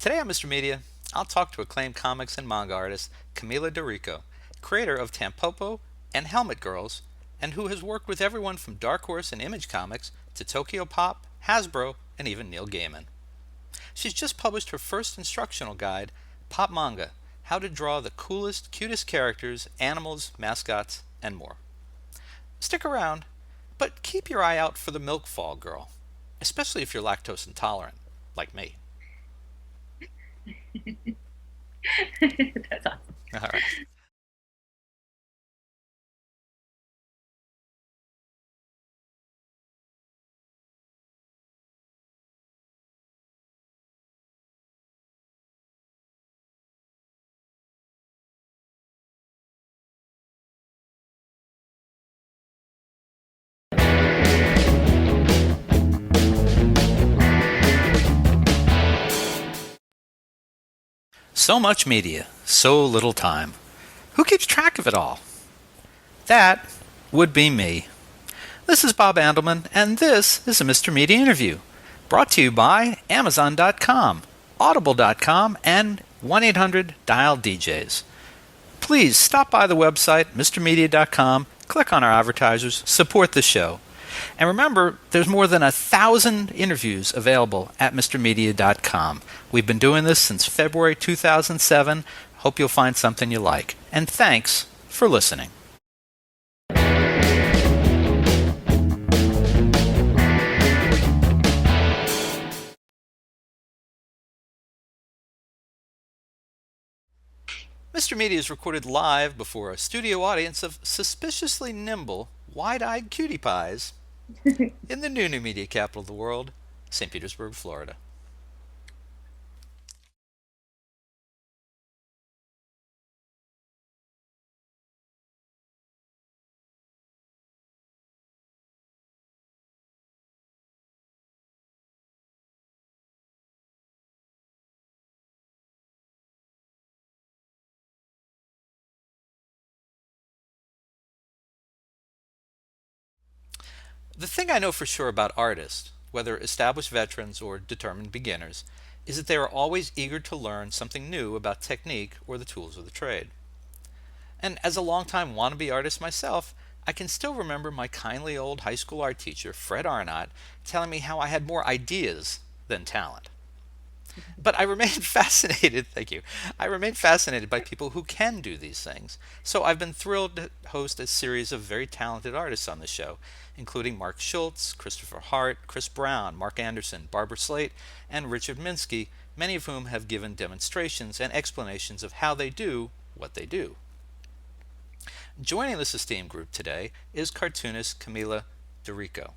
Today on Mr. Media, I'll talk to acclaimed comics and manga artist Camila Dorico, creator of Tanpopo and Helmetgirls, and who has worked with everyone from Dark Horse and Image Comics to Tokyopop, Hasbro, and even Neil Gaiman. She's just published her first instructional guide, Pop Manga, How to Draw the Coolest, Cutest Characters, Animals, Mascots, and More. Stick around, but keep your eye out for the milk fall girl, especially if you're lactose intolerant, like me. That's awesome. All right. So much media, so little time. Who keeps track of it all? That would be me. This is Bob Andelman, and this is a Mr. Media interview, brought to you by Amazon.com, Audible.com, and 1-800-DIAL-DJs. Please stop by the website, MrMedia.com, click on our advertisers, support the show. And remember, there's more than 1,000 interviews available at MrMedia.com. We've been doing this since February 2007. Hope you'll find something you like. And thanks for listening. Mr. Media is recorded live before a studio audience of suspiciously nimble, wide-eyed cutie pies in the new media capital of the world, St. Petersburg, Florida. The thing I know for sure about artists, whether established veterans or determined beginners, is that they are always eager to learn something new about technique or the tools of the trade. And as a longtime wannabe artist myself, I can still remember my kindly old high school art teacher, Fred Arnott, telling me how I had more ideas than talent. But I remain fascinated, thank you. I remain fascinated by people who can do these things. So I've been thrilled to host a series of very talented artists on the show, including Mark Schultz, Christopher Hart, Chris Brown, Mark Anderson, Barbara Slate, and Richard Minsky, many of whom have given demonstrations and explanations of how they do what they do. Joining this esteemed group today is cartoonist Camila Dorico,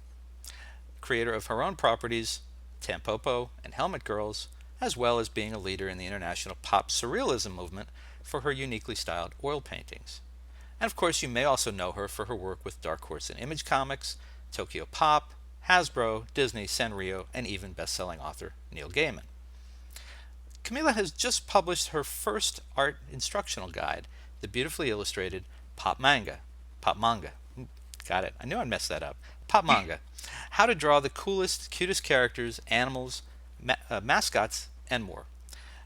creator of her own properties, Tanpopo and Helmetgirls, as well as being a leader in the international pop surrealism movement for her uniquely styled oil paintings. And of course, you may also know her for her work with Dark Horse and Image Comics, Tokyopop, Hasbro, Disney, Sanrio, and even best-selling author Neil Gaiman. Camila has just published her first art instructional guide, the beautifully illustrated Pop Manga. Pop Manga. Got it. I knew I'd mess that up. Pop Manga. How to draw the coolest, cutest characters, animals, mascots, and more.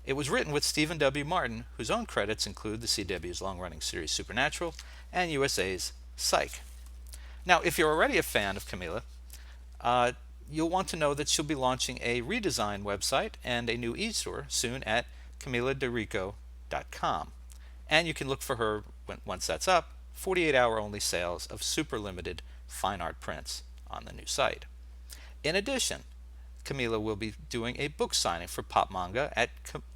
It was written with Stephen W. Martin, whose own credits include the CW's long-running series Supernatural and USA's Psyche. Now, if you're already a fan of Camila, you'll want to know that she'll be launching a redesigned website and a new e-store soon at CamilaD'Errico.com. And you can look for her, once that's up, 48-hour only sales of super limited fine art prints on the new site. In addition, Camila will be doing a book signing for Pop Manga at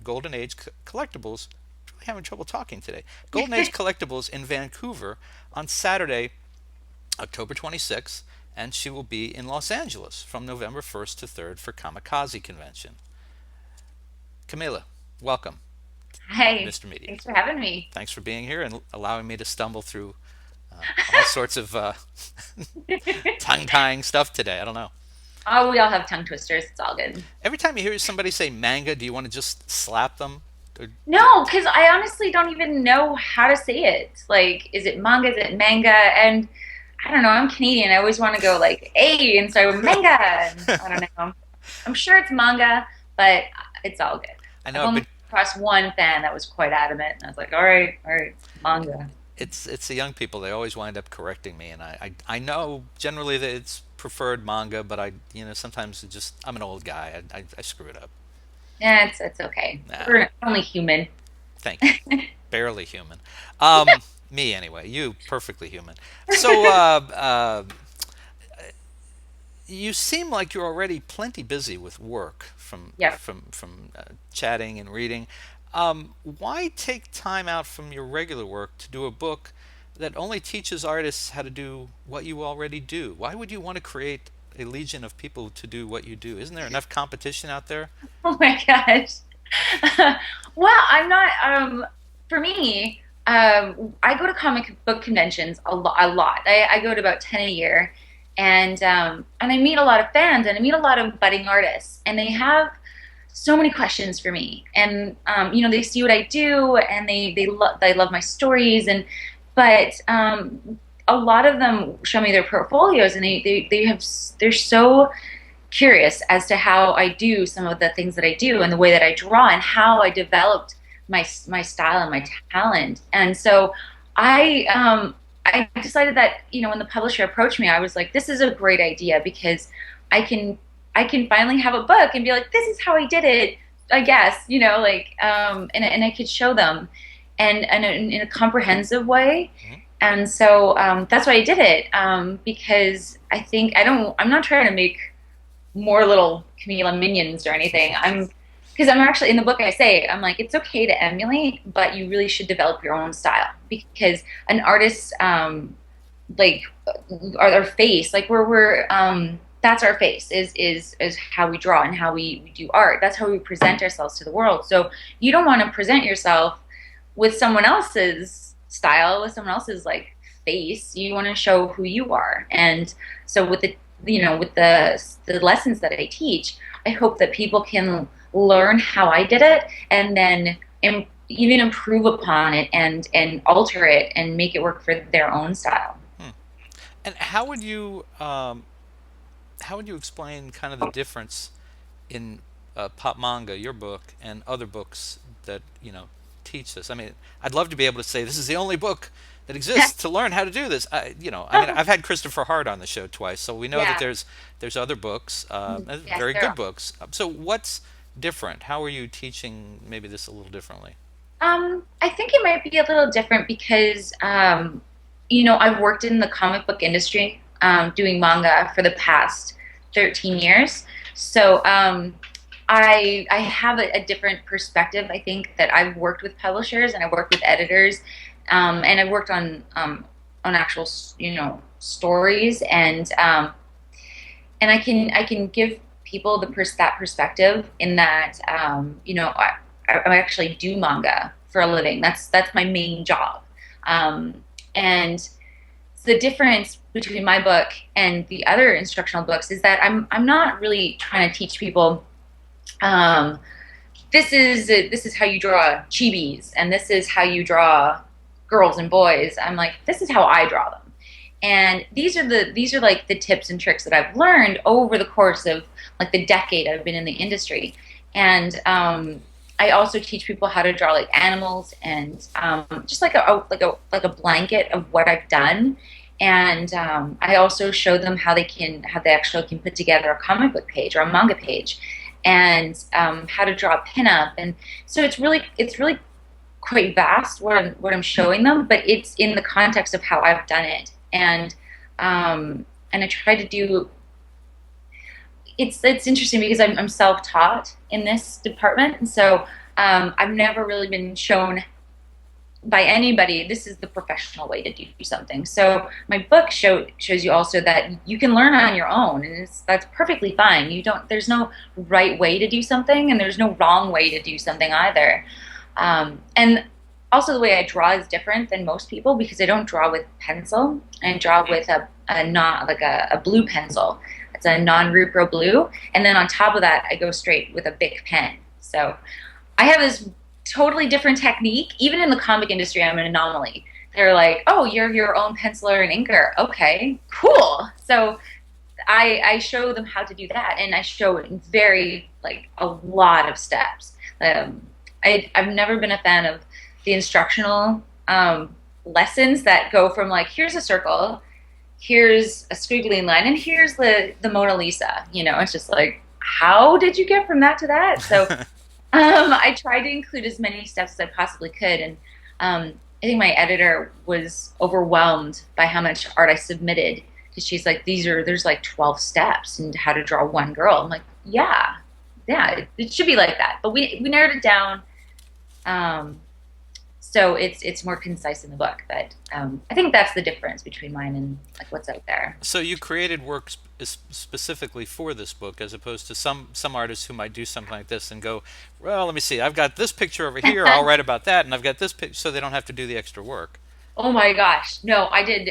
Golden Age Collectibles. I'm really having trouble talking today. Golden Age Collectibles in Vancouver on Saturday, October 26th, and she will be in Los Angeles from November 1st to 3rd for Comikaze Convention. Camila, welcome. Hey, Mr. Media. thanks for having me. Thanks for being here and allowing me to stumble through all sorts of tongue-tying stuff today. I don't know. Oh, we all have tongue twisters. It's all good. Every time you hear somebody say manga, do you want to just slap them? Or, No, because I honestly don't even know how to say it. Like, is it manga? Is it manga? And I don't know. I'm Canadian. I always want to go like A, and so I went manga. And I don't know. I'm sure it's manga, but it's all good. I I've know I've only been. come across one fan that was quite adamant, and I was like, all right, manga. It's the young people. They always wind up correcting me, and I know generally that it's preferred manga, but sometimes it just I'm an old guy. I screw it up. Yeah, it's okay. Nah, We're only human. thank you. Barely human. Me anyway. You perfectly human. So you seem like you're already plenty busy with work Yep. from chatting and reading. Why take time out from your regular work to do a book that only teaches artists how to do what you already do? Why would you want to create a legion of people to do what you do? Isn't there enough competition out there? Oh my gosh. Well, I'm not. For me, I go to comic book conventions a lot. A lot. I go to about 10 a year, and I meet a lot of fans, and I meet a lot of budding artists, and they have so many questions for me. And they see what I do, and they love my stories, and but a lot of them show me their portfolios, and they're so curious as to how I do some of the things that I do and the way that I draw and how I developed my style and my talent. And so I decided that when the publisher approached me, I was like, this is a great idea because I can I can finally have a book and be like, this is how I did it. I guess and I could show them and in a comprehensive way. Mhm. And so that's why I did it because I'm not trying to make more little Camila minions or anything. Because I'm actually in the book I say I'm like it's okay to emulate, but you really should develop your own style because an artist like our face like we're that's our face is how we draw and how we do art. That's how we present ourselves to the world. So you don't want to present yourself with someone else's style, with someone else's like face. You want to show who you are. And so with the lessons that I teach, I hope that people can learn how I did it and then even improve upon it and alter it and make it work for their own style. Hmm. And how would you explain kind of the difference in Pop Manga, your book, and other books that teach this? I mean, I'd love to be able to say this is the only book that exists to learn how to do this. I mean, I've had Christopher Hart on the show twice, so we know that Yeah. there's other books, Yes, very there good are. books. So what's different? How are you teaching maybe this a little differently? I think it might be a little different because, I've worked in the comic book industry, doing manga for the past 13 years. So, I have a different perspective. I think that I've worked with publishers and I've worked with editors, and I've worked on actual, stories and I can give people that perspective in that I actually do manga for a living. That's my main job, and the difference between my book and the other instructional books is that I'm not really trying to teach people. Um, this is how you draw chibis, and this is how you draw girls and boys. I'm like, this is how I draw them. And these are like the tips and tricks that I've learned over the course of like the decade I've been in the industry. And I also teach people how to draw like animals and just like a blanket of what I've done. And I also show them how they actually can put together a comic book page or a manga page, and how to draw a pinup. And so it's really quite vast what I'm showing them, but it's in the context of how I've done it. And I try to do. It's interesting because I'm self-taught in this department, and so I've never really been shown by anybody this is the professional way to do something. So my book shows you also that you can learn on your own, and that's perfectly fine. There's no right way to do something, and there's no wrong way to do something either. And also the way I draw is different than most people because I don't draw with pencil. I draw with a not like a blue pencil. It's a non-Repro blue, and then on top of that, I go straight with a Bic pen. So I have this totally different technique. Even in the comic industry, I'm an anomaly. They're like, "Oh, you're your own penciler and inker. Okay, cool." So I show them how to do that, and I show it in very like a lot of steps. Um, I've never been a fan of the instructional lessons that go from like, here's a circle, here's a squiggly line, and here's the Mona Lisa. You know, it's just like, how did you get from that to that? So I tried to include as many steps as I possibly could, and I think my editor was overwhelmed by how much art I submitted because she's like, there's like 12 steps in how to draw one girl. I'm like, yeah, it should be like that. But we narrowed it down, um, so it's more concise in the book. But I think that's the difference between mine and like what's out there. So you created work specifically for this book, as opposed to some artists who might do something like this and go, well, let me see, I've got this picture over here, I'll write about that, and I've got this picture, so they don't have to do the extra work. Oh my gosh, no, I did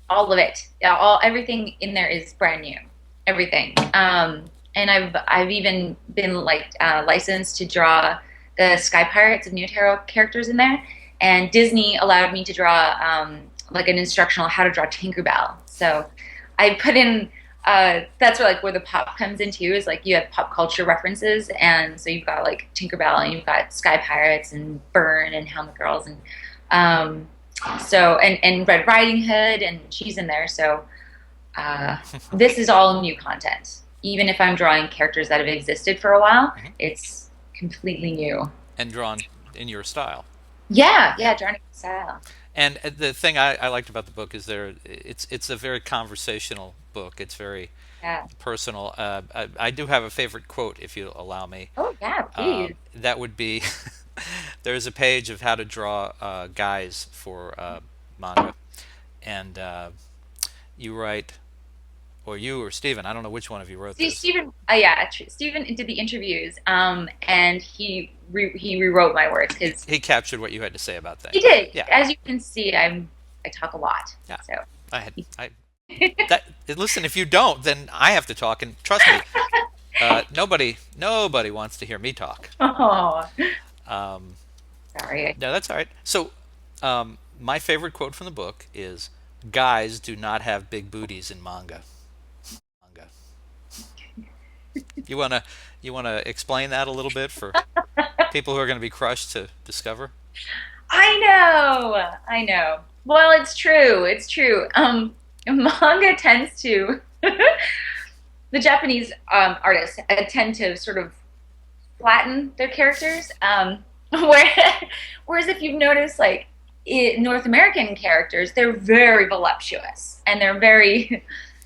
all of it. Yeah, all everything in there is brand new, everything. And I've even been like licensed to draw the Sky Pirates of Neo characters in there, and Disney allowed me to draw like an instructional how to draw Tinkerbell. So I put in that's where like where the pop comes into is like you have pop culture references, and so you've got like Tinkerbell and you've got Sky Pirates and Byrne and Helmet Girls and um, so and Red Riding Hood, and she's in there. So this is all new content. Even if I'm drawing characters that have existed for a while, Hmm. it's completely new. And drawn in your style. Yeah, Yeah. yeah, drawing style. And the thing I liked about the book is it's a very conversational book. It's very Yeah. personal. I do have a favorite quote, if you allow me. Oh yeah, please. That would be there's a page of how to draw guys for manga, and you write, or you or Steven, I don't know which one of you wrote See, this. Stephen, yeah, Stephen did the interviews, and he rewrote my words because He captured what you had to say about he things. did. Yeah, As you can see, I talk a lot. yeah. So, I that listen. If you don't, then I have to talk, and trust me, nobody wants to hear me talk. oh, Um, sorry. no, that's all right. So, my favorite quote from the book is, "Guys do not have big booties in manga." Manga. You wanna you wanna explain that a little bit for people who are going to be crushed to discover? I know. Well, it's true. It's true. Manga tends to the Japanese artists tend to sort of flatten their characters. Where, whereas if you've noticed, like North American characters, they're very voluptuous and they're very.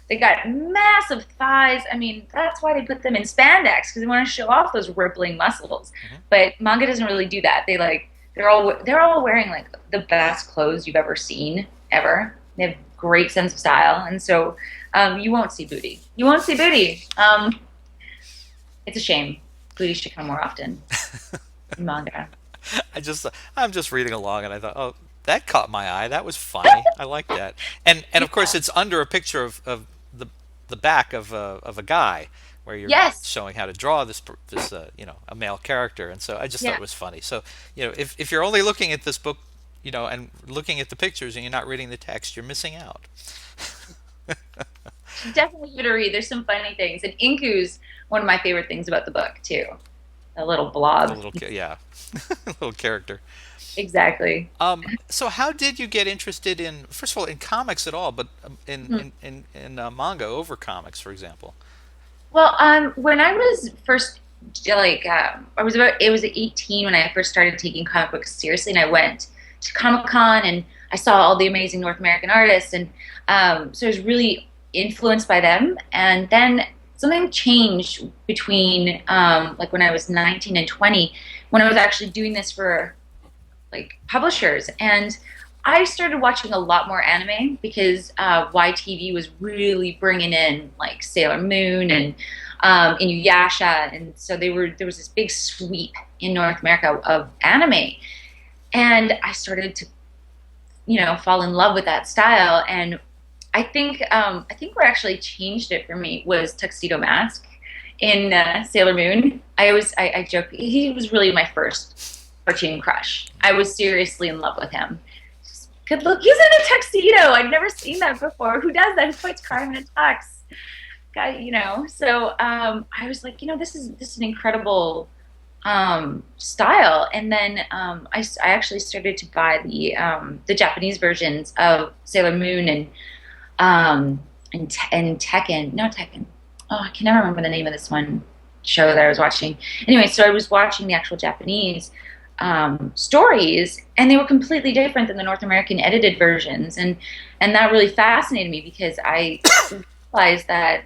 They got massive thighs. I mean, that's why they put them in spandex because they want to show off those rippling muscles. Hmm. But manga doesn't really do that. They're all wearing like the best clothes you've ever seen ever. They have great sense of style, and so you won't see booty. You won't see booty. It's a shame. Booty should come more often in manga. I'm just reading along, and I thought, oh, that caught my eye. That was funny. I like that. And of course, Yeah. it's under a picture of the back of a guy, where you're Yes. showing how to draw this a male character, and so I just thought Yeah. it was funny. So if you're only looking at this book, and looking at the pictures, and you're not reading the text, you're missing out. Definitely give it a read. There's some funny things, and Inku's one of my favorite things about the book too. A little The blob. little yeah, little character. Exactly. So how did you get interested in, first of all, in comics at all, but in manga over comics, for example? Well, when I was first like I was about it was 18 when I first started taking comic books seriously, and I went to Comic Con and I saw all the amazing North American artists, and so I was really influenced by them. And then something changed between like when I was 19 and 20, when I was actually doing this for like publishers, and I started watching a lot more anime because YTV was really bringing in like Sailor Moon and Inuyasha, and so there was this big sweep in North America of anime, and I started to fall in love with that style. And I think what actually changed it for me was Tuxedo Mask in Sailor Moon. I joke he was really my first cartoon crush. I was seriously in love with him. Just good look. He's in a tuxedo. I've never seen that before. Who does that? Who puts crime in a tux? Guy. So I was like, this is an incredible style. And then I actually started to buy the Japanese versions of Sailor Moon and Tekken, not Tekken. Oh, I can never remember the name of this one show that I was watching. Anyway, so I was watching the actual Japanese stories, and they were completely different than the North American edited versions, and that really fascinated me because I realized that,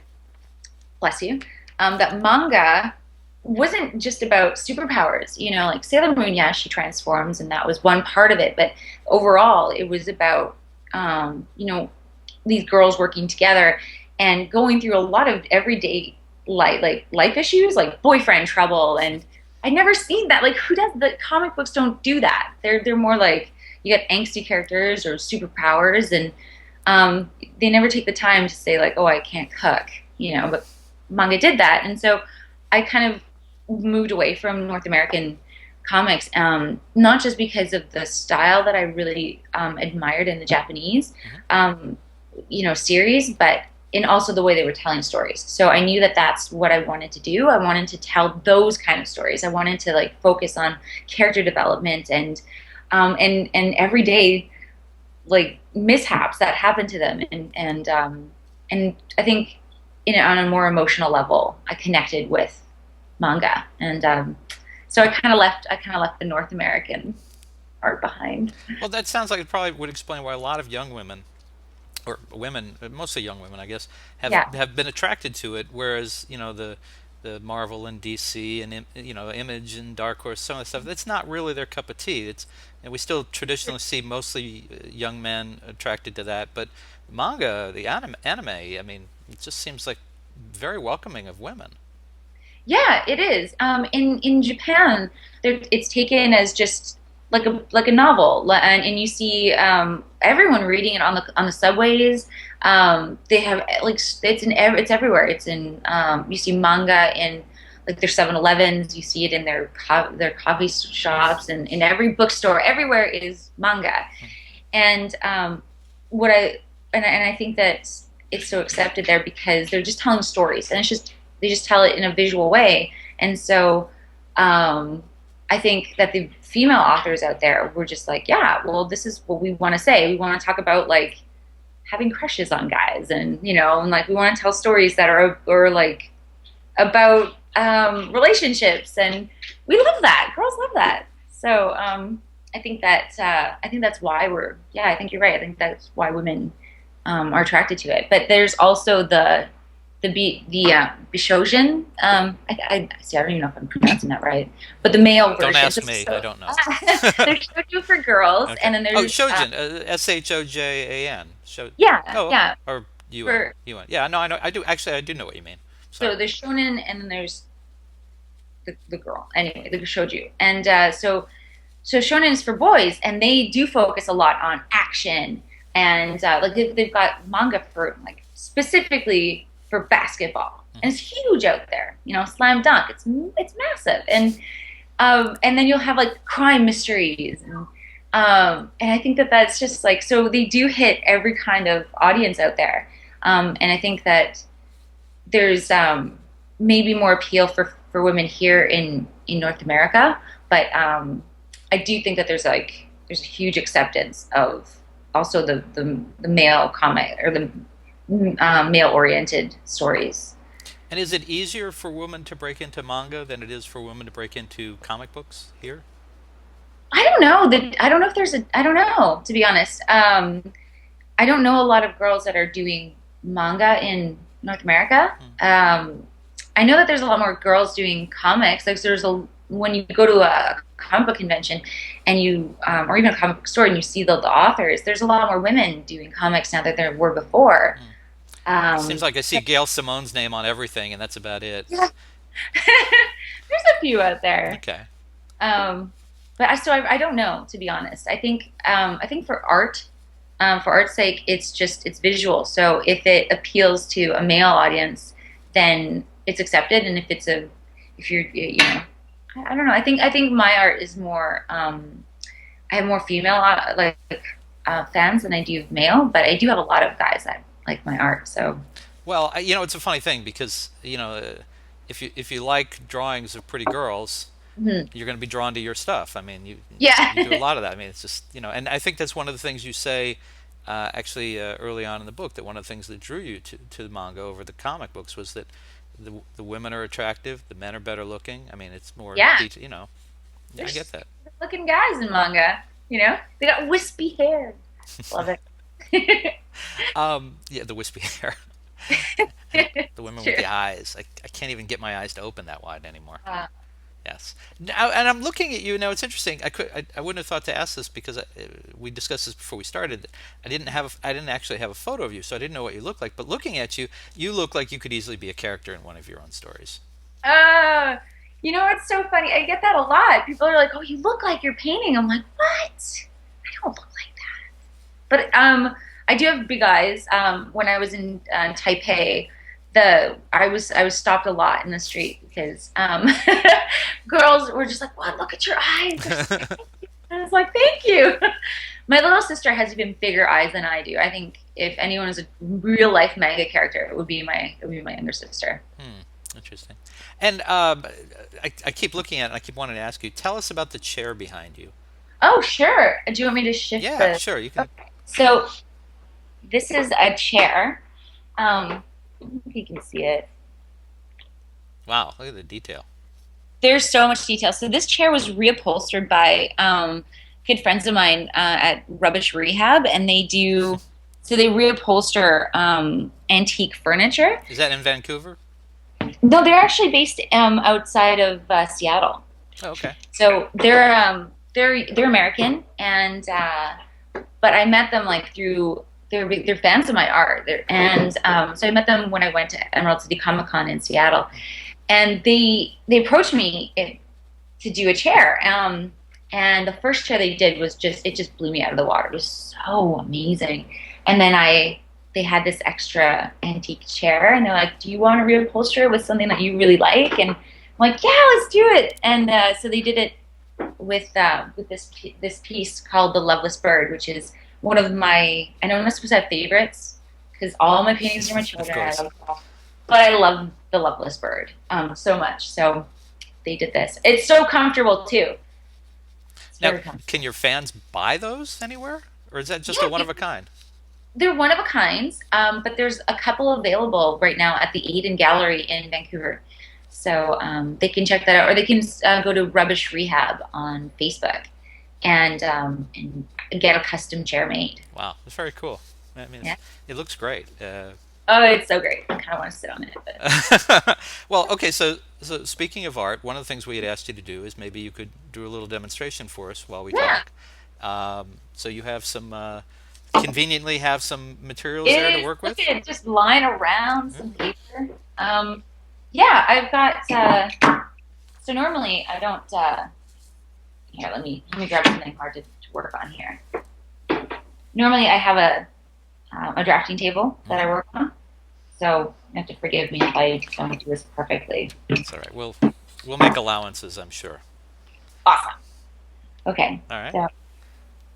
bless you, that manga wasn't just about superpowers. You know, like Sailor Moon, yeah, she transforms, and that was one part of it. But overall, it was about, you know, these girls working together and going through a lot of everyday life issues, like boyfriend trouble. And I'd never seen that. Like, who does the comic books don't do that? They're more like you got angsty characters or superpowers, and they never take the time to say like, oh, I can't cook, you know. But manga did that, and so I kind of moved away from North American comics, not just because of the style that I really admired in the Japanese, um, you know, series, but in also the way they were telling stories. So I knew that that's what I wanted to do. I wanted to tell those kind of stories. I wanted to like focus on character development and everyday like mishaps that happen to them, and I think on a more emotional level, I connected with manga, and so I kind of left the North American art behind. Well, that sounds like it probably would explain why a lot of young women, or women, mostly young women, I guess, Yeah, have been attracted to it. Whereas, you know, the Marvel and DC and you know, Image and Dark Horse, some of the stuff, that's not really their cup of tea. It's, and we still traditionally see mostly young men attracted to that. But manga, the anime, I mean, it just seems like very welcoming of women. yeah, it is. In Japan, it's taken as just like a novel, and you see everyone reading it on the subways. They have like it's everywhere. It's in you see manga in like their 7-Elevens. You see it in their coffee shops, and in every bookstore. Everywhere is manga, and what I and I think that it's so accepted there because they're just telling stories, and it's just they just tell it in a visual way. And so I think that the female authors out there were just like, yeah, well, this is what we want to say. We want to talk about like having crushes on guys, and you know, and like we want to tell stories that are like about relationships, and we love that. Girls love that. So I think that's why yeah, I think you're right. I think that's why women are attracted to it. But there's also the Bishojin. I see. I don't even know if I'm pronouncing that right. But the male Don't version. ask me, I don't know. There's shoujo for girls, Okay. and then Oh, there's Shojin, Shojan. yeah, Oh, okay. yeah, Or UN. for UN. Yeah, no, I know. I do actually. I do know what you mean. so Sorry. there's shonen, and then there's the girl. Anyway, the shoujo, and so shonen is for boys, and they do focus a lot on action, and like they've got manga for like specifically for basketball, and it's huge out there. You know, slam dunk. It's massive, and then you'll have like crime mysteries, and I think that that's just like so they do hit every kind of audience out there, and I think that there's maybe more appeal for women here in North America, but I do think that there's a huge acceptance of also the male comic or the male oriented stories. And is it easier for women to break into manga than it is for women to break into comic books here? I don't know that I don't know if there's a I don't know to be honest. I don't know a lot of girls that are doing manga in North America. Hmm. I know that there's a lot more girls doing comics. Like there's a when you go to a comic book convention and you or even a comic book store and you see the authors, there's a lot more women doing comics now than there were before. Hmm. Seems Um, like I see Gail Simone's name on everything, and that's about it. yeah, there's a few out there. Okay. Um, but I don't know to be honest. I think for art's sake, it's visual. So if it appeals to a male audience, then it's accepted. And if you're you know I don't know. I think my art is more I have more female fans than I do male, but I do have a lot of guys that like my art. So Well, you know, it's a funny thing because you know, if you like drawings of pretty girls, Mhm. you're going to be drawn to your stuff. I mean, Yeah. you do a lot of that. I mean, it's just, and I think that's one of the things you say actually early on in the book, that one of the things that drew you to the manga over the comic books was that the women are attractive, the men are better looking. I mean, it's more Yeah. detail. I get There's that. good looking guys in manga. They got wispy hair. Love it. Yeah, the wispy hair. And the women with True. the eyes. I can't even get my eyes to open that wide anymore. Uh, Yes. Now, and I'm looking at you now. It's interesting. I wouldn't have thought to ask this because we discussed this before we started. I didn't actually have a photo of you, so I didn't know what you looked like. But looking at you, you look like you could easily be a character in one of your own stories. uh, what's so funny? I get that a lot. People are like, "Oh, you look like you're painting." I'm like, "What? I don't look like that." But I do have big eyes. When I was in Taipei, I was stopped a lot in the street because girls were just like, "Wow, look at your eyes." They're so big." I was like, "Thank you." My little sister has even bigger eyes than I do. I think if anyone was a real life manga character, it would be my younger sister. Hmm. Interesting. And I keep looking at it and I keep wanting to ask you, tell us about the chair behind you. Oh, sure. Do you want me to shift Yeah, the? sure. You can. Okay. So this is a chair. I don't know if you can see it. Wow, look at the detail. There's so much detail. So this chair was reupholstered by good friends of mine at Rubbish Rehab, and they reupholster antique furniture. Is that in Vancouver? No, they're actually based outside of Seattle. Oh, okay. So they're American, and but I met them like through they're fans of my art. And so I met them when I went to Emerald City Comic Con in Seattle, and they approached me to do a chair. And the first chair they did was just blew me out of the water. It was so amazing. And then they had this extra antique chair, and they're like, "Do you want to reupholster it with something that you really like?" And I'm like, "Yeah, let's do it." And so they did it with this piece called "The Loveless Bird," which is one of my, I know I'm not supposed to have favorites because all my paintings are my Of children. I course. love them all. But I love "The Loveless Bird" so much. So they did this. It's so comfortable too. It's Now, very comfortable. can your fans buy those anywhere, or is that just a Yeah, one of a kind? they're one of a kind, but there's a couple available right now at the Aiden Gallery in Vancouver. So they can check that out, or they can go to Rubbish Rehab on Facebook and get a custom chair made. Wow, that's very cool. I mean, Yeah. it looks great. Oh, it's so great. I kind of want to sit on it, but Well, okay. So speaking of art, one of the things we had asked you to do is maybe you could do a little demonstration for us while we yeah, talk. So you have some conveniently have some materials there to it is. work Look with. at it, just lying around Hmm. some paper. Yeah, I've got. So normally I don't. Here, let me grab something hard to work on here. Normally I have a drafting table that I Hmm. work on. So you have to forgive me if I don't do this perfectly. It's all right. We'll make allowances, I'm sure. Awesome. Okay. All right. So,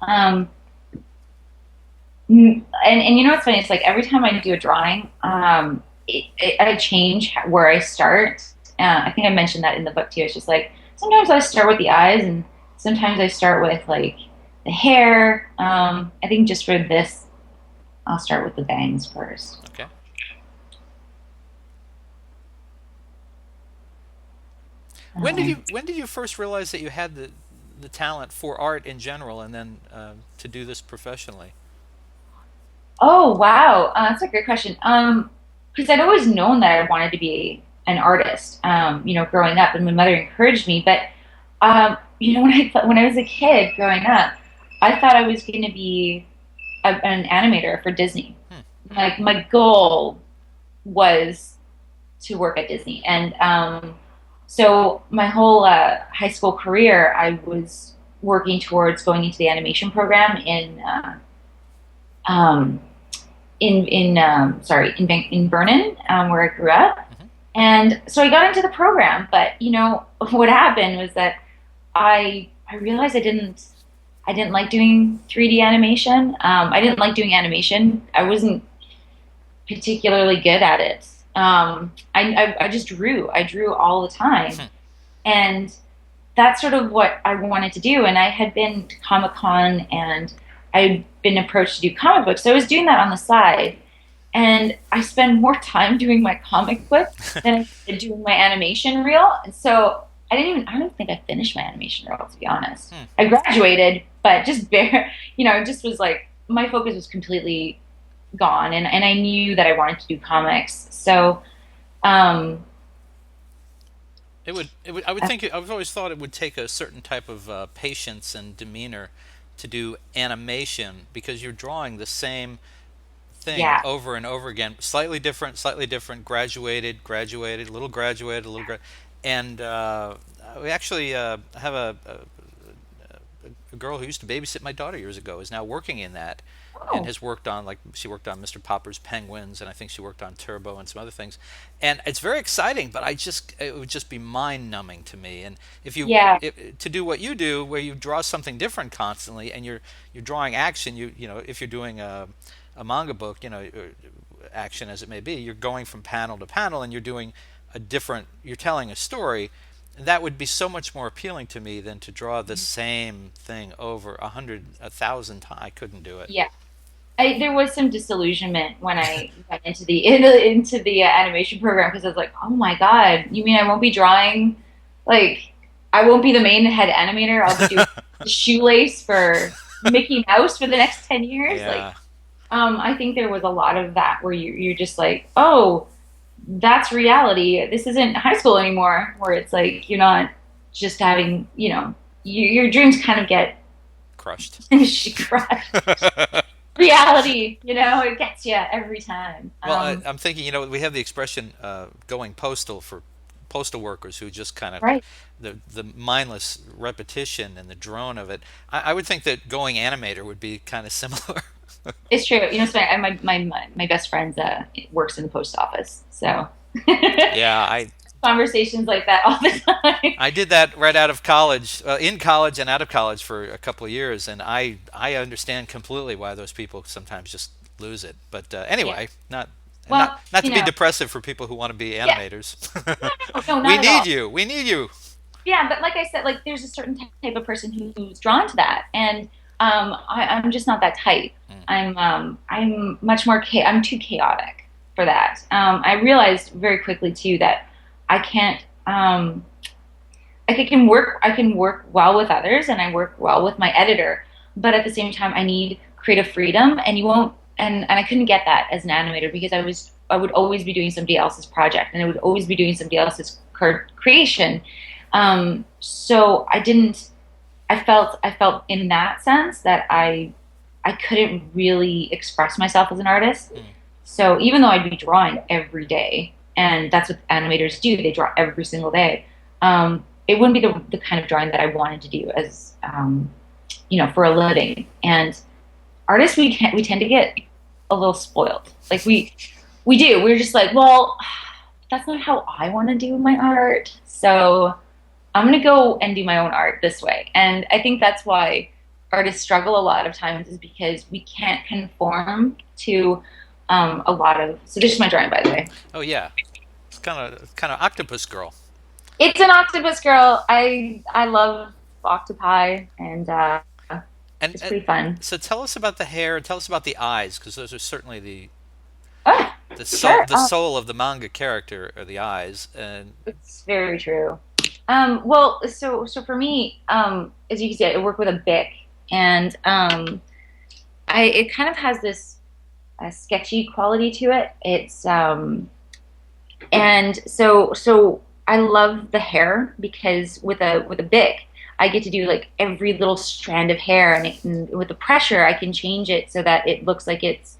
um, and you know what's funny? It's like every time I do a drawing, I change where I start. I think I mentioned that in the book too. It's just like sometimes I start with the eyes, and sometimes I start with like the hair. I think just for this, I'll start with the bangs first. Okay. When did you first realize that you had the talent for art in general, and then to do this professionally? Oh wow, that's a great question. Because I'd always known that I wanted to be an artist. Growing up, and my mother encouraged me. But when I was a kid growing up, I thought I was going to be an animator for Disney. Hmm. Like my goal was to work at Disney, and so my whole high school career, I was working towards going into the animation program um, in Vernon, where I grew up. Hmm. And so I got into the program, but what happened was that I realized I didn't like doing 3D animation. I didn't like doing animation. I wasn't particularly good at it. I just drew. I drew all the time, Hmm. and that's sort of what I wanted to do. And I had been to Comic Con and I'd been approached to do comic books. So I was doing that on the side. And I spend more time doing my comic book than I did doing my animation reel. And so I don't think I finished my animation reel, to be honest. Hmm. I graduated, but just it just was like my focus was completely gone. And I knew that I wanted to do comics. So, um, I would think, I've always thought it would take a certain type of patience and demeanor to do animation because you're drawing the same thing yeah. over and over again, slightly different, graduated, a little graduated, a little and we actually have a girl who used to babysit my daughter years ago is now working in that and Oh, has worked on, like, she worked on Mr. Popper's Penguins, and I think she worked on Turbo and some other things, and it's very exciting, but it would just be mind numbing to me. And yeah. to do what you do where you draw something different constantly and you're drawing action, if you're doing a manga book, action as it may be, you're going from panel to panel and you're telling a story. That would be so much more appealing to me than to draw the same thing over 1,000 times. I couldn't do it. Yeah. There was some disillusionment when I went into the animation program because I was like, oh my God, you mean I won't be drawing, like, I won't be the main head animator. I'll be doing the shoelace for Mickey Mouse for the next 10 years. Like, Yeah. I think there was a lot of that where you're just like, oh, that's reality. This isn't high school anymore, where it's like you're not just having, your dreams kind of get Crushed. crushed. Reality, it gets you every time. Well, I'm thinking, we have the expression going postal for postal workers who just kind of Right. the mindless repetition and the drone of it. I would think that going animator would be kind of similar. It's true. So my best friend works in the post office, so Yeah, conversations like that all the time. I did that right out of college, in college and out of college for a couple of years, and I understand completely why those people sometimes just lose it. But Yeah. anyway, Well, not to be depressive for people who want to be yeah. animators. No, no, We not at need all. you. We need you. Yeah, but like I said, like there's a certain type of person who's drawn to that, and I'm just not that type. Mm. I'm much more I'm too chaotic for that. I realized very quickly too that I can't. I can work well with others, and I work well with my editor, but at the same time, I need creative freedom, and you won't. And I couldn't get that as an animator because I would always be doing somebody else's project, and I would always be doing somebody else's creation. So I didn't. I felt in that sense that I couldn't really express myself as an artist. Mm. So even though I'd be drawing every day, and that's what animators do, they draw every single day. It wouldn't be the kind of drawing that I wanted to do as for a living. And artists, we tend to get a little spoiled. Like we do. We're just like, well, that's not how I want to do my art. So I'm going to go and do my own art this way. And I think that's why artists struggle a lot of times is because we can't conform to a lot of. So this is my drawing, by the way. Oh yeah, it's kind of octopus girl. It's an octopus girl. I love octopi, and And, it's pretty fun. so tell us about the hair and tell us about the eyes because those are certainly Oh, sure. the soul of the manga character are the eyes. And It's very true. Well, so for me, as you can see, I work with a Bic, and it kind of has this sketchy quality to it. It's and so I love the hair because with a Bic, I get to do like every little strand of hair, and with the pressure, I can change it so that it looks like it's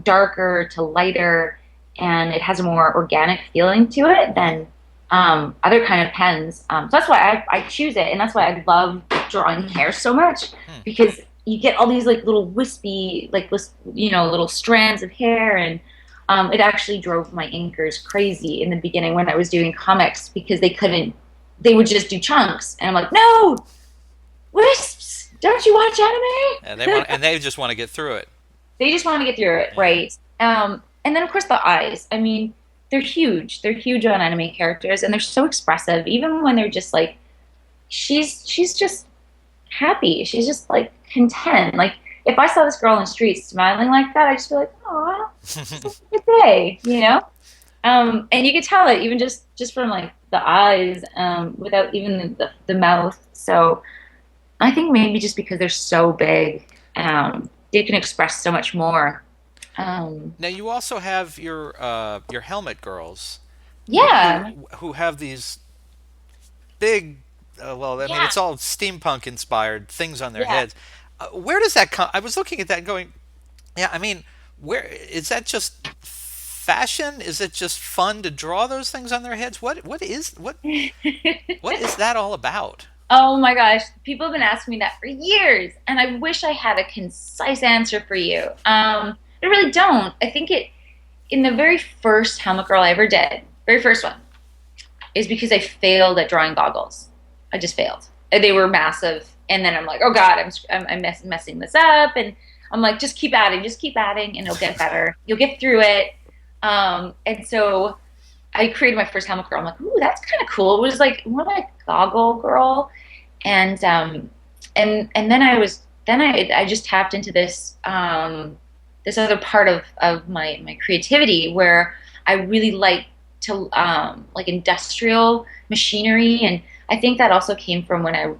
darker to lighter, and it has a more organic feeling to it than other kind of pens. So that's why I choose it, and that's why I love drawing hair so much hmm, because you get all these like little wispy, like little strands of hair, and it actually drove my inkers crazy in the beginning when I was doing comics because they would just do chunks, and I'm like, no, wisps! Don't you watch and anime? they just want to get through it. They just want to get through it, Yeah. right? And then of course the eyes. I mean, they're huge. They're huge on anime characters, and they're so expressive. Even when they're just like, she's just happy. She's just like content. Like if I saw this girl in the street smiling like that, I just feel like, oh, it's a good day, you know. And you could tell it even just from like the eyes, without even the mouth. So I think maybe just because they're so big, they can express so much more. Now you also have your helmet girls Yeah, who have these big, well, I mean, yeah, it's all steampunk inspired things on their yeah. heads. Where does that come? I was looking at that and going, yeah, I mean, where is that just fashion? Is it just fun to draw those things on their heads? What is that all about? Oh my gosh, people have been asking me that for years, and I wish I had a concise answer for you. I really don't. I think it in the very first Helmet Girl I ever did, very first one, is because I failed at drawing goggles. I just failed. They were massive, and then I'm like, oh God, I'm messing this up, and I'm like, just keep adding, and it'll get better. You'll get through it. And so I created my first Helmet Girl. I'm like, ooh, that's kind of cool. It was like more like Goggle Girl, and and then I just tapped into this other part of my creativity where I really like to like industrial machinery, and I think that also came from when I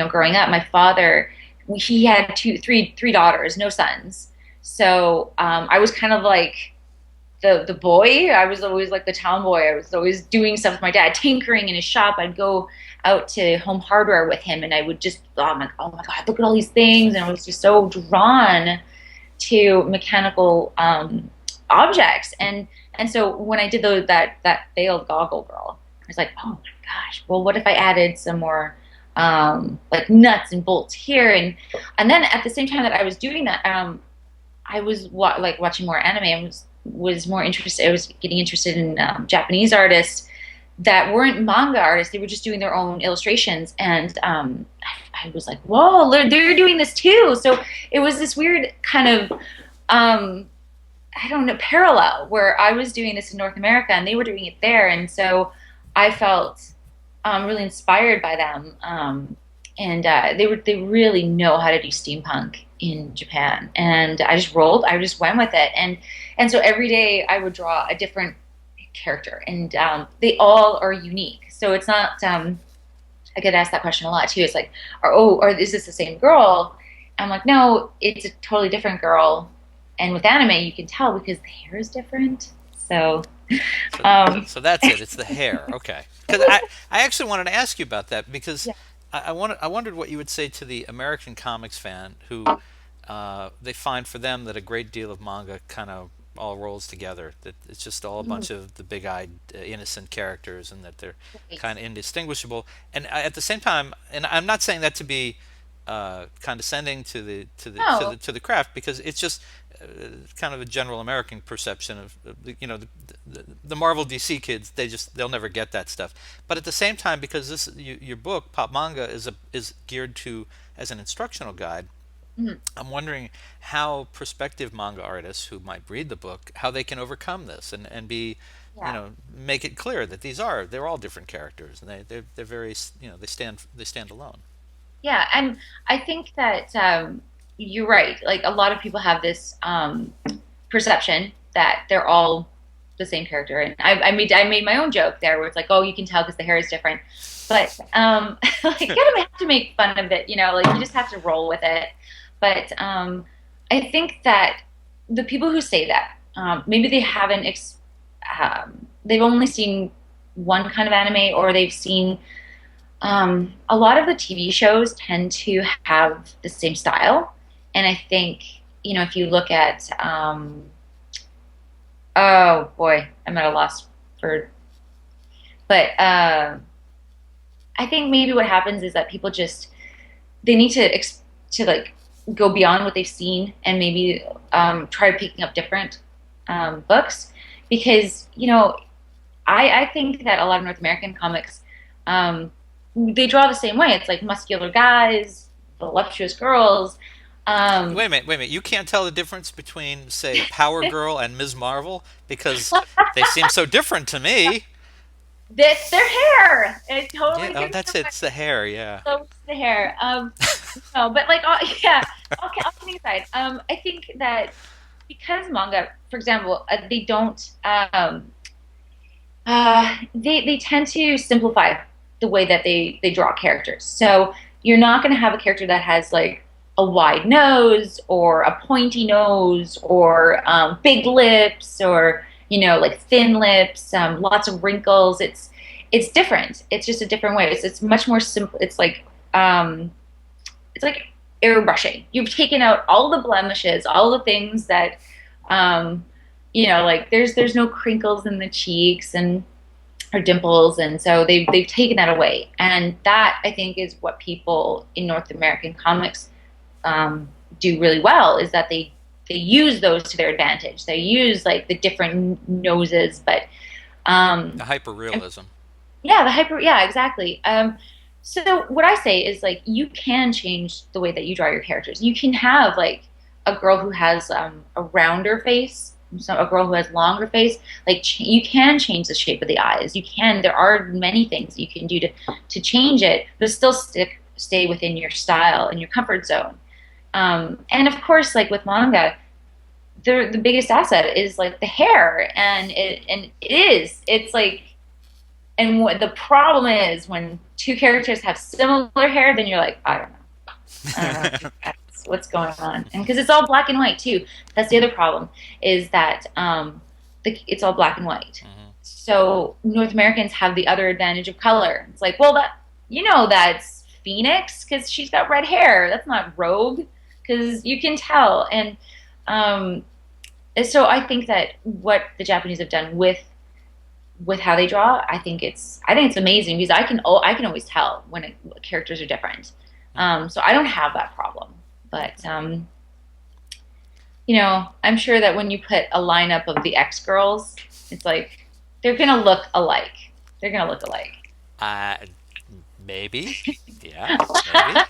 growing up. My father, he had three daughters, no sons, so I was kind of like the boy. I was always like the tomboy. I was always doing stuff with my dad, tinkering in his shop. I'd go out to Home Hardware with him, and I would just, oh my God, look at all these things, and I was just so drawn to mechanical objects. And so when I did that failed Goggle Girl, I was like, oh my gosh, well, what if I added some more like nuts and bolts here, and then at the same time that I was doing that, I was like watching more anime. I was more interested. I was getting interested in Japanese artists that weren't manga artists. They were just doing their own illustrations, and I was like, "Whoa, they're doing this too!" So it was this weird kind of, I don't know, parallel where I was doing this in North America and they were doing it there, and so I felt really inspired by them. And they really know how to do steampunk in Japan, and I just went with it, and so every day I would draw a different character, and they all are unique. So it's not. I get asked that question a lot too. It's like, or is this the same girl? I'm like, no, it's a totally different girl. And with anime, you can tell because the hair is different. So, So that's it. It's the hair. Okay. Because I actually wanted to ask you about that because yeah. I wondered what you would say to the American comics fan who they find for them that a great deal of manga kind of all rolls together. That it's just all a Mhm. bunch of the big-eyed, innocent characters, and that they're Right. kind of indistinguishable. And at the same time, and I'm not saying that to be condescending to No. the craft because it's just kind of a general American perception of the Marvel DC kids. They'll never get that stuff. But at the same time, because your book Pop Manga is geared to as an instructional guide, Mhm. I'm wondering how prospective manga artists who might read the book, how they can overcome this and be, Yeah. make it clear that they're all different characters and they're very, they stand alone. Yeah, and I think that you're right. Like a lot of people have this perception that they're all the same character, and I made my own joke there where it's like, oh, you can tell because the hair is different, but like you kind of have to make fun of it, like you just have to roll with it. But I think that the people who say that maybe they haven't they've only seen one kind of anime, or they've seen a lot of the TV shows tend to have the same style. And I think, if you look at, oh boy, I'm at a loss for, but I think maybe what happens is that people just, they need to like go beyond what they've seen and maybe try picking up different books because, I think that a lot of North American comics, they draw the same way. It's like muscular guys, voluptuous girls. Um, Wait a minute, wait a minute. You can't tell the difference between, say, Power Girl and Ms. Marvel because they seem so different to me. that's their hair. It Yeah, totally oh, gives that's it. It's the hair. Yeah. so it's the hair. No, but like, yeah. All kidding aside, I think that because manga, for example, they don't. They tend to simplify the way that they draw characters. So you're not going to have a character that has like a wide nose or a pointy nose or big lips or like thin lips, lots of wrinkles. It's different. It's just a different way. It's much more simple. It's like airbrushing. You've taken out all the blemishes, all the things that like there's no crinkles in the cheeks and or dimples, and so they've taken that away, and that I think is what people in North American comics do really well is that they use those to their advantage. They use like the different noses, but The um, hyperrealism. yeah, the hyper, yeah, exactly. So what I say is like you can change the way that you draw your characters. You can have like a girl who has a rounder face, a girl who has longer face. Like you can change the shape of the eyes. You can. There are many things you can do to change it, but still stay within your style and your comfort zone. And of course, like with manga, the biggest asset is like the hair, and it's like and what the problem is when two characters have similar hair, then you're like, I don't know that's what's going on, and because it's all black and white too. That's the other problem is that it's all black and white. Hmm. So North Americans have the other advantage of color. It's like, well, that's Phoenix because she's got red hair. That's not Rogue because you can tell. Um, so I think that what the Japanese have done with how they draw, I think it's amazing because I can always tell when characters are different. So I don't have that problem. But I'm sure that when you put a lineup of the X girls, it's like they're gonna look alike. They're gonna look alike. Uh, maybe. Yeah, maybe.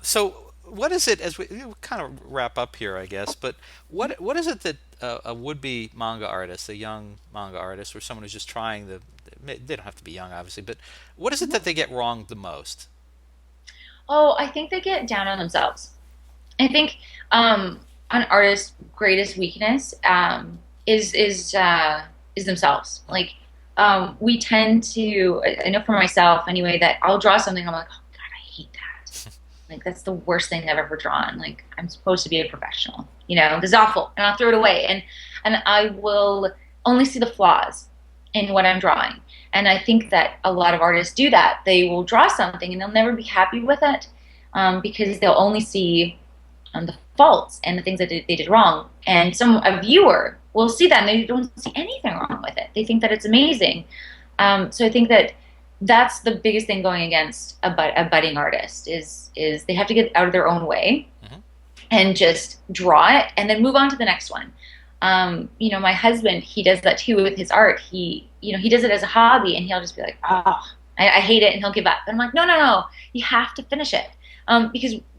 So what is it as we kind of wrap up here, I guess? But what is it that a would-be manga artist, a young manga artist, or someone who's just trying they don't have to be young, obviously, but what is it that they get wrong the most? Oh, I think they get down on themselves. I think an artist's greatest weakness is themselves. Like we tend to, I know for myself anyway, that I'll draw something. I'm like, oh God, I hate that. Like that's the worst thing I've ever drawn. Like I'm supposed to be a professional. This is awful, and I'll throw it away. And I will only see the flaws in what I'm drawing. And I think that a lot of artists do that. They will draw something and they'll never be happy with it because they'll only see the faults and the things that they did wrong. And a viewer will see that and they don't see anything wrong with it. They think that it's amazing. So I think that that's the biggest thing going against a budding artist is they have to get out of their own way Hmm. and just draw it and then move on to the next one. My husband, he does that too with his art. He does it as a hobby and he'll just be like, oh, I hate it, and he'll give up. And I'm like, no, no, no, you have to finish it.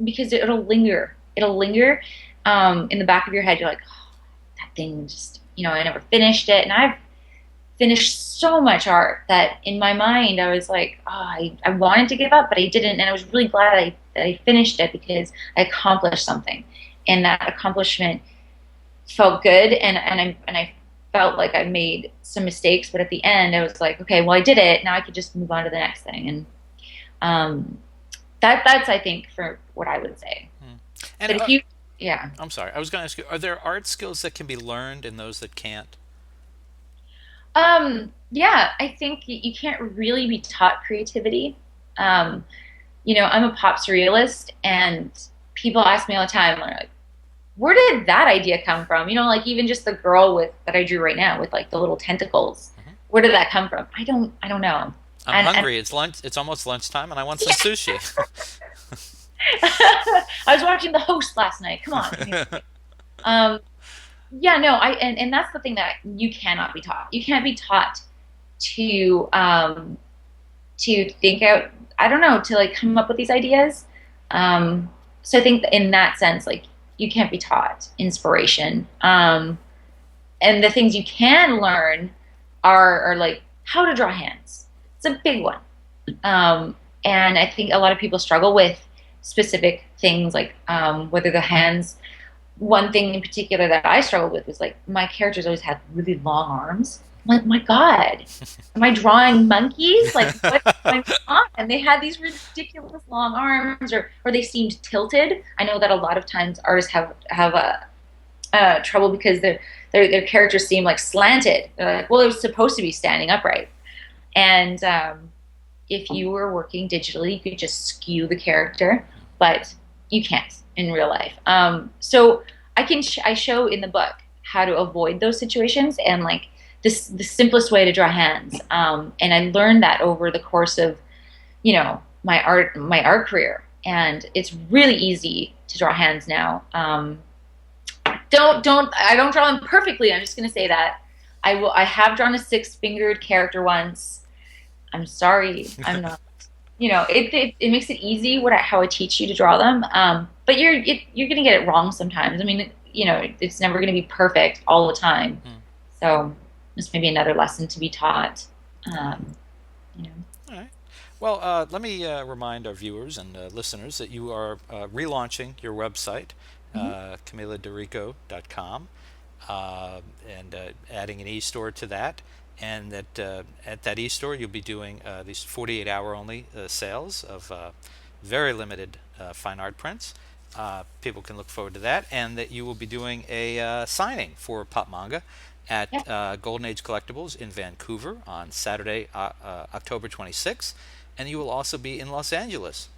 Because it'll linger. It'll linger in the back of your head. You're like, oh, that thing just, I never finished it. And I've finished so much art that in my mind I was like, oh, I wanted to give up, but I didn't. And I was really glad that I finished it because I accomplished something. And that accomplishment felt good, and I felt like I made some mistakes, but at the end I was like, okay, well I did it. Now I could just move on to the next thing, and um, that's I think for what I would say. Hmm. And But if you, yeah, I'm sorry, I was going to ask you: are there art skills that can be learned and those that can't? yeah, I think you can't really be taught creativity. Um, I'm a pop surrealist, and people ask me all the time, like, where did that idea come from? Like even just the girl with that I drew right now with like the little tentacles. Hmm. Where did that come from? I don't know. I'm And hungry. It's lunch. It's almost lunchtime, and I want some sushi. I was watching The Host last night. Come on. Um, yeah, no, and that's the thing that you cannot be taught. You can't be taught to think out. I don't know, to like come up with these ideas. Um, So I think that in that sense, like you can't be taught inspiration. And the things you can learn are like how to draw hands. It's a big one. Um, and I think a lot of people struggle with specific things like whether the hands. One thing in particular that I struggled with was like my characters always had really long arms. I'm like, my God, am I drawing monkeys? Like, what's going on? And they had these ridiculous long arms, or they seemed tilted. I know that a lot of times artists have trouble because their characters seem like slanted. They're like, well, it was supposed to be standing upright. And if you were working digitally, you could just skew the character, but you can't in real life. So I show in the book how to avoid those situations and like this the simplest way to draw hands. And I learned that over the course of my art career, and it's really easy to draw hands now. Don't I don't draw them perfectly. I'm just going to say that I have drawn a six-fingered character once. I'm sorry, I'm not. It makes it easy how I teach you to draw them. But you're gonna get it wrong sometimes. I mean, it's never gonna be perfect all the time. Hmm. So this may be another lesson to be taught. Um, you know. All right. Well, let me remind our viewers and listeners that you are relaunching your website, Mhm. CamilaD'Errico.com, and adding an e-store to that. And that at that e-store, you'll be doing these 48-hour only sales of very limited fine art prints. People can look forward to that, and that you will be doing a signing for Pop Manga at Yeah. Golden Age Collectibles in Vancouver on Saturday, October 26th, and you will also be in Los Angeles,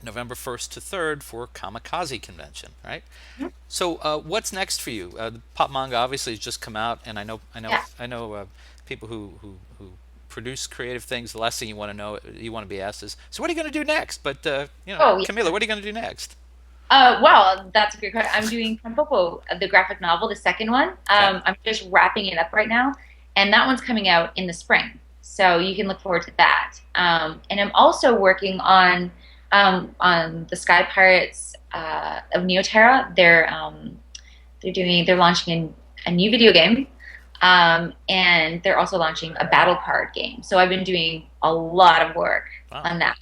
November 1st to 3rd for Comikaze Convention, right? Mhm. So, what's next for you? The Pop Manga obviously has just come out, and Yeah. I know people who produce creative things. The last thing you want to be asked is, so what are you going to do next? But Oh, Camilla, yeah. what are you going to do next? Well, that's a good question. I'm doing Tanpopo, the graphic novel, the second one. Okay. I'm just wrapping it up right now, and that one's coming out in the spring. So you can look forward to that. And I'm also working on the Sky Pirates of Neoterra. They're launching a new video game, and they're also launching a battle card game. So I've been doing a lot of work Wow. on that,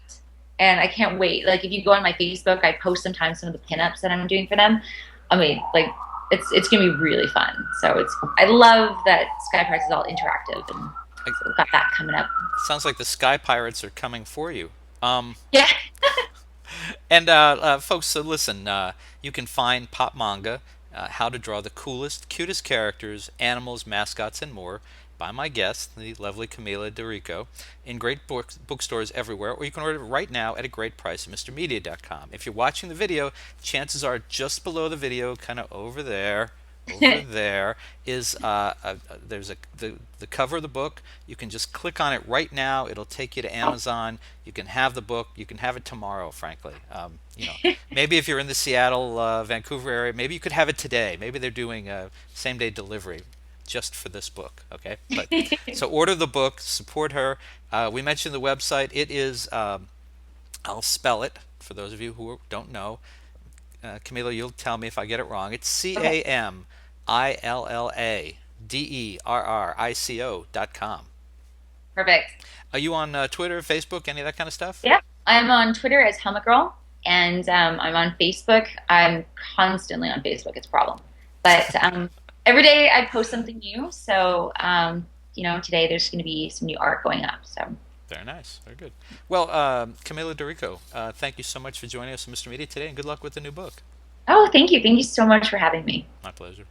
and I can't wait. Like if you go on my Facebook, I post sometimes some of the pinups that I'm doing for them. I mean, like it's gonna be really fun. So I love that Sky Pirates is all interactive, and I, so we've got that coming up. it sounds like the Sky Pirates are coming for you. Um, Yeah. And folks, so listen, you can find Pop Manga, How to Draw the Coolest, Cutest Characters, Animals, Mascots, and More by my guest, the lovely Camila Dorico, in great bookstores everywhere, or you can order it right now at a great price at MrMedia.com. If you're watching the video, chances are just below the video, kind of over there is there's the cover of the book. You can just click on it right now. It'll take you to Amazon. You can have the book. You can have it tomorrow. Frankly, maybe if you're in the Seattle, Vancouver area, maybe you could have it today. Maybe they're doing a same-day delivery just for this book. Okay, but so order the book. Support her. We mentioned the website. It is. I'll spell it for those of you who don't know. Camila, you'll tell me if I get it wrong. It's Okay. CamilladD'Errico.com. Perfect. Are you on Twitter, Facebook, any of that kind of stuff? Yeah. I'm on Twitter as Helmet Girl, and I'm on Facebook. I'm constantly on Facebook. It's a problem. But every day I post something new. So, today there's going to be some new art going up. So, Very nice. Very good. Well, Camila Dorico, thank you so much for joining us on Mr. Media today, and good luck with the new book. oh, thank you. Thank you so much for having me. My pleasure.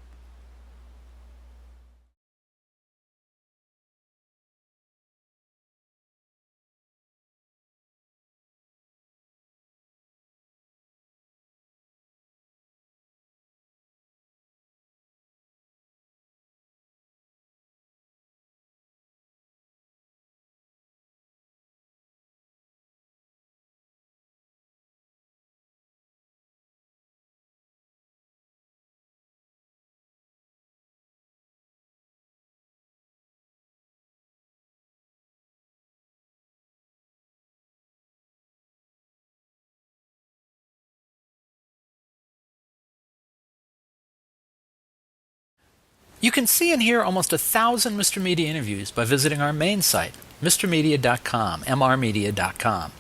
You can see and hear almost 1,000 Mr. Media interviews by visiting our main site, mrmedia.com, mrmedia.com.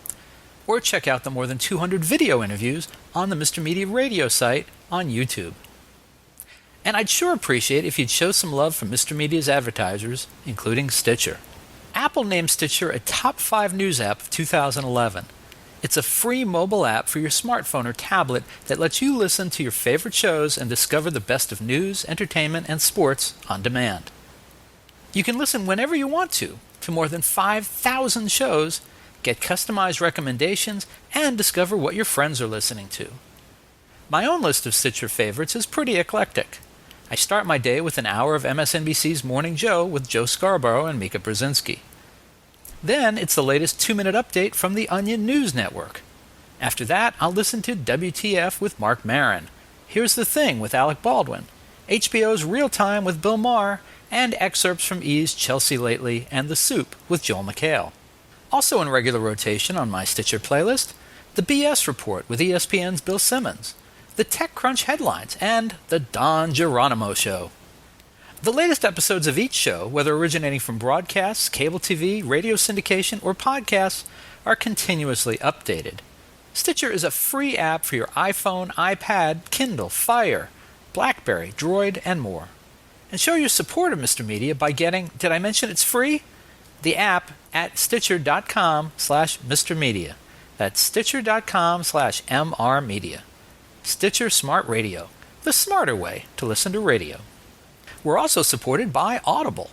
Or check out the more than 200 video interviews on the Mr. Media radio site on YouTube. And I'd sure appreciate if you'd show some love for Mr. Media's advertisers, including Stitcher. Apple named Stitcher a top 5 news app of 2011. It's a free mobile app for your smartphone or tablet that lets you listen to your favorite shows and discover the best of news, entertainment, and sports on demand. You can listen whenever you want to more than 5,000 shows, get customized recommendations, and discover what your friends are listening to. My own list of Stitcher favorites is pretty eclectic. I start my day with an hour of MSNBC's Morning Joe with Joe Scarborough and Mika Brzezinski. Then it's the latest 2-minute update from the Onion News Network. After that, I'll listen to WTF with Mark Maron, Here's the Thing with Alec Baldwin, HBO's Real Time with Bill Maher, and excerpts from E's Chelsea Lately and The Soup with Joel McHale. Also in regular rotation on my Stitcher playlist, the BS Report with ESPN's Bill Simmons, the TechCrunch headlines, and the Don Geronimo Show. The latest episodes of each show, whether originating from broadcasts, cable TV, radio syndication, or podcasts, are continuously updated. Stitcher is a free app for your iPhone, iPad, Kindle, Fire, BlackBerry, Droid, and more. And show your support of Mr. Media by getting, did I mention it's free? The app at stitcher.com/MrMedia. That's stitcher.com/MRmedia. Stitcher Smart Radio, the smarter way to listen to radio. We're also supported by Audible.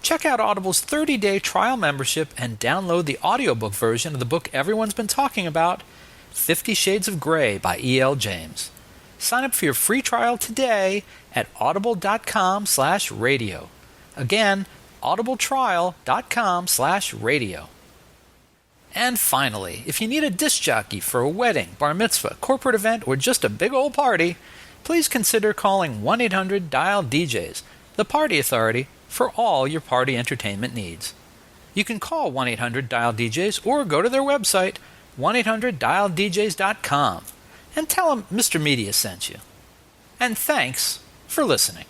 Check out Audible's 30-day trial membership and download the audiobook version of the book everyone's been talking about, 50 Shades of Grey by E.L. James. Sign up for your free trial today at audible.com/radio. Again, audibletrial.com/radio. And finally, if you need a disc jockey for a wedding, bar mitzvah, corporate event, or just a big old party, please consider calling 1-800-DIAL-DJs, the party authority for all your party entertainment needs. You can call 1-800-DIAL-DJs or go to their website, 1-800-DIAL-DJs.com, and tell them Mr. Media sent you. And thanks for listening.